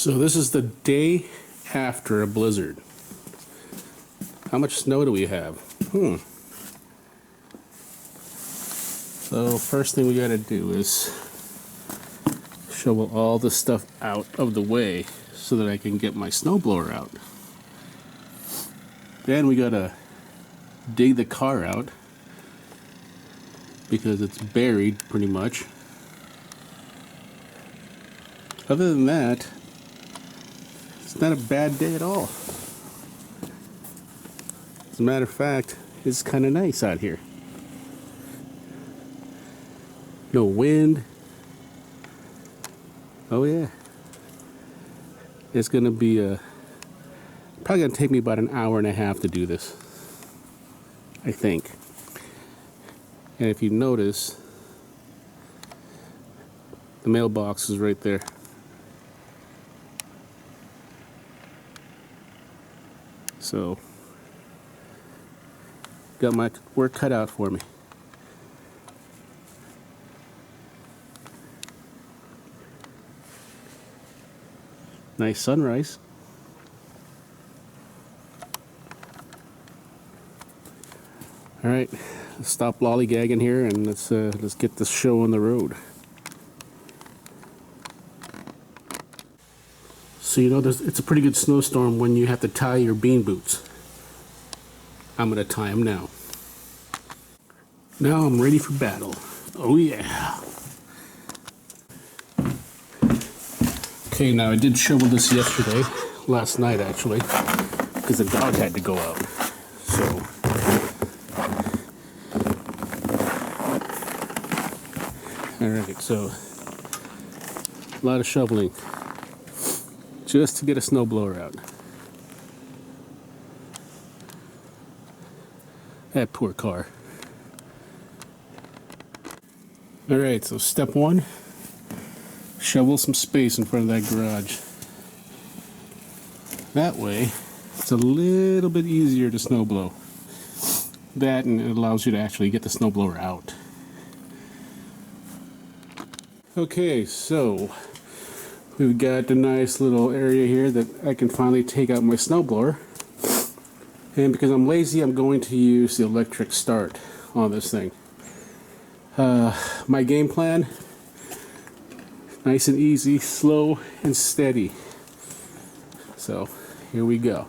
So this is the day after a blizzard. How much snow do we have? So first thing we gotta do is shovel all the stuff out of the way so that I can get my snowblower out. Then we gotta dig the car out because it's buried pretty much. Other than that, it's not a bad day at all. As a matter of fact, it's kind of nice out here. No wind. Oh yeah. It's gonna be probably gonna take me about an hour and a half to do this, I think. And if you notice, the mailbox is right there. So, got my work cut out for me. Nice sunrise. All right, let's stop lollygagging here and let's get this show on the road. So you know, it's a pretty good snowstorm when you have to tie your bean boots. I'm gonna tie them now. Now I'm ready for battle. Oh yeah. Okay, now I did shovel this yesterday, last night actually, because the dog had to go out. So, alright, so a lot of shoveling just to get a snowblower out. That poor car. Alright, so step one, shovel some space in front of that garage. That way, it's a little bit easier to snowblow. That, and it allows you to actually get the snowblower out. Okay, so we've got a nice little area here that I can finally take out my snowblower. And because I'm lazy, I'm going to use the electric start on this thing. My game plan, nice and easy, slow and steady. So, here we go.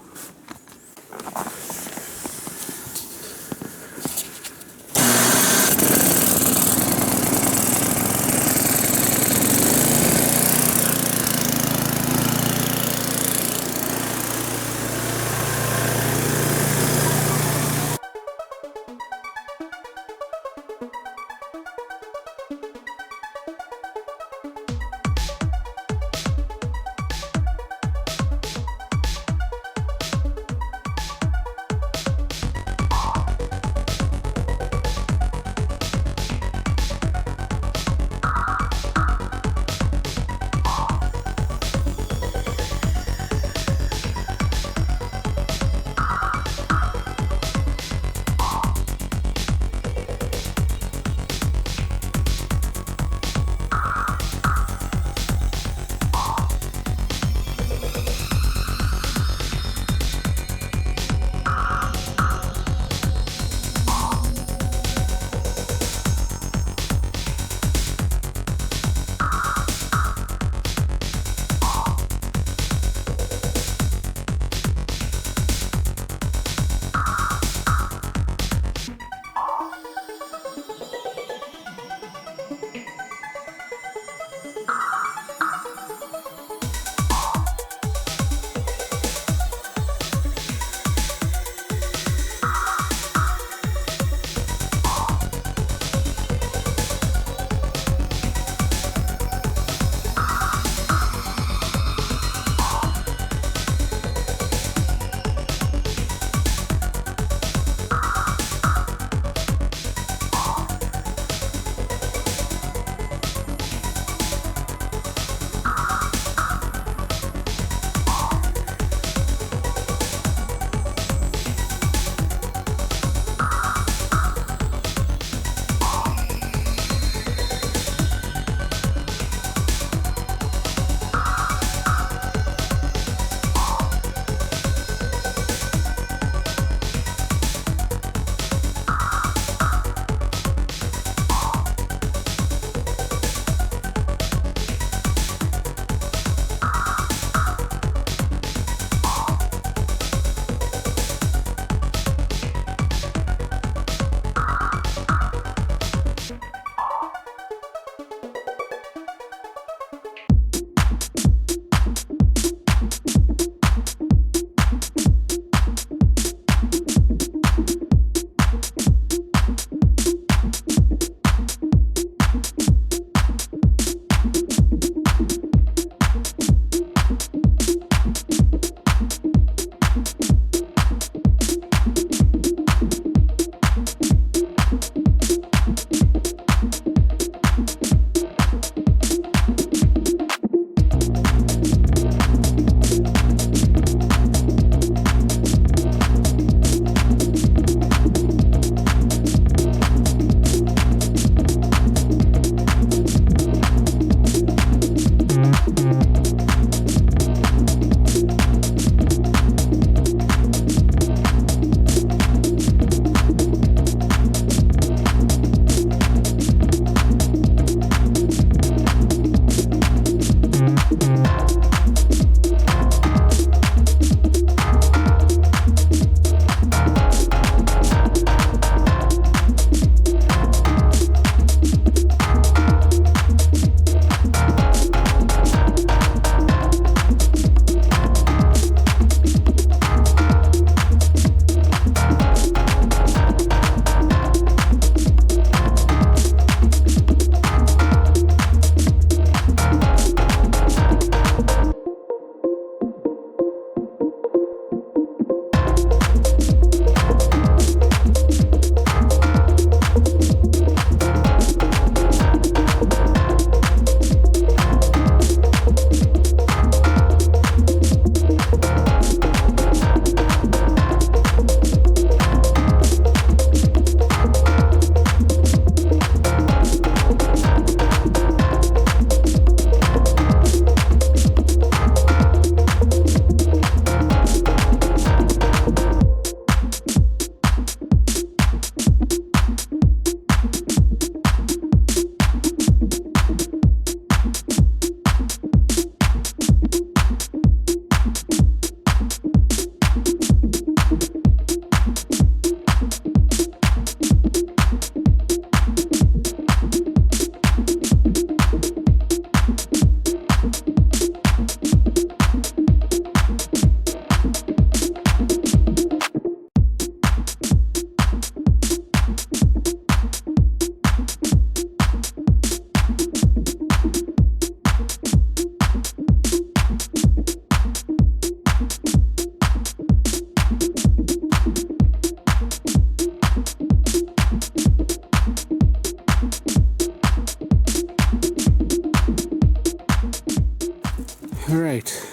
Alright.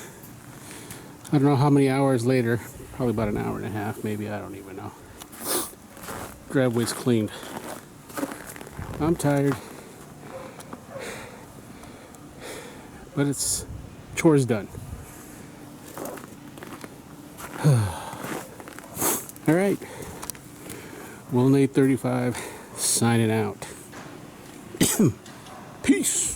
I don't know how many hours later. Probably about an hour and a half, maybe. I don't even know. Driveway's cleaned. I'm tired. But it's chores done. Alright. Will 835 signing out. Peace.